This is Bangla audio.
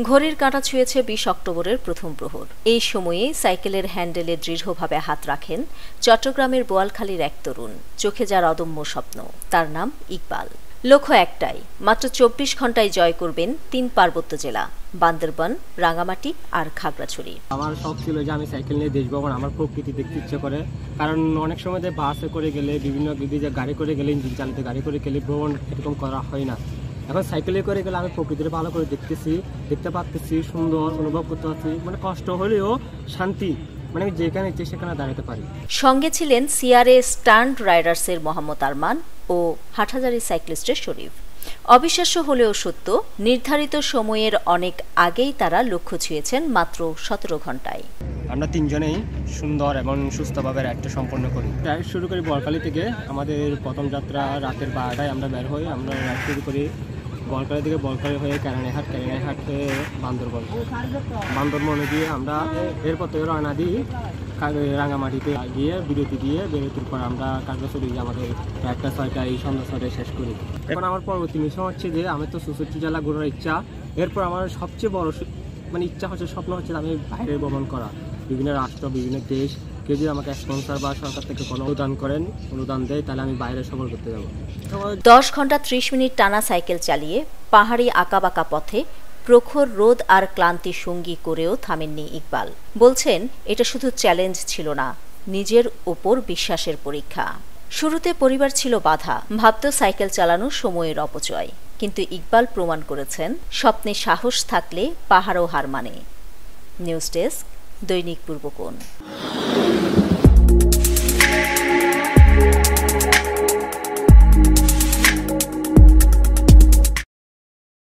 ঘড়ির কাঁটা ছুঁয়েছে ২০ অক্টোবরের প্রথম প্রহর। এই সময়ে সাইকেলের হ্যান্ডেলে দৃঢ়ভাবে হাত রাখেন চট্টগ্রামের বোয়ালখালীর এক তরুণ। চোখে যার অদম্য স্বপ্ন, তার নাম ইকবাল। লক্ষ্য একটাই, মাত্র ২৪ ঘন্টায় জয় করবেন ৩ পার্বত্য জেলা, বান্দরবান, রাঙামাটি আর খাগড়াছড়ি। আমার শখ ছিল যে আমি সাইকেল নিয়ে দেশ ভ্রমণ, আমার প্রকৃতি দেখতে ইচ্ছে করে। কারণ অনেক সময় বাসে করে গেলে, বিভিন্ন গাড়ি করে গেলে, ইঞ্জিন চালিত গাড়ি করে গেলে ভ্রমণ এরকম করা হয় না। এখন সাইকেলে করে গেলে আমি প্রকৃতির ভালো করে দেখতে পাচ্ছি, সুন্দর অনুভব করতে পারছি। মানে কষ্ট হলেও শান্তি, মানে আমি যেখানে ইচ্ছে সেখানে দাঁড়াতে পারি। সঙ্গে ছিলেন সিআরএ স্টান্ট রাইডার্সের মোহাম্মদ আরমান ও হাটহাজারী সাইক্লিস্টের শরীফ। অবিশ্বাস্য হলেও সত্য, নির্ধারিত সময়ের অনেক আগেই তারা লক্ষ্য ছুঁয়েছেন মাত্র ১৭ ঘন্টায়। আমরা তিনজনেই সুন্দর এবং সুস্থভাবে রাইডটা সম্পন্ন করি। রাইড শুরু করি বোয়ালখালী থেকে। আমাদের প্রথম যাত্রা রাতের 12টায় আমরা বের হই। আমরা রাইড শুরু করি বোয়ালখালী থেকে, বোয়ালখালী হয়ে কেরানীহাট হয়ে বান্দরবনে গিয়ে আমরা এরপর থেকে রওনা দিই রাঙামাটিতে গিয়ে বিরতির পর আমরা খাগড়াছড়ি আমাদের রাতটা 6টায়, এই সন্ধ্যা 6টায় শেষ করি। এখন আমার পরবর্তী মিশন হচ্ছে যে আমি তো ৬৪ জেলা ঘোরার ইচ্ছা। এরপর আমার সবচেয়ে বড় ইচ্ছা হচ্ছে, স্বপ্ন হচ্ছে আমি বাইরে ভ্রমণ করা, বিভিন্ন রাষ্ট্র, বিভিন্ন দেশ। কেউ যদি আমাকে স্পন্সর বা সরকার থেকে কোনো অনুদান দেয়, তাহলে আমি বাইরে সফর করতে যাবো। ১০ ঘন্টা ৩০ মিনিট টানা সাইকেল চালিয়ে পাহাড়ি আঁকাবাঁকা পথে প্রখর রোদ আর ক্লান্তি সঙ্গী করেও থামেননি ইকবাল। বলছেন, এটা শুধু চ্যালেঞ্জ ছিল না, নিজের ওপর বিশ্বাসের পরীক্ষা। শুরুতে পরিবার ছিল বাধা, ভাবত সাইকেল চালানো সময়ের অপচয়। কিন্তু ইকবাল প্রমাণ করেছেন, স্বপ্নে সাহস থাকলে পাহাড়ও হার মানে। নিউজ ডেস্ক, দৈনিক পূর্বকোণ।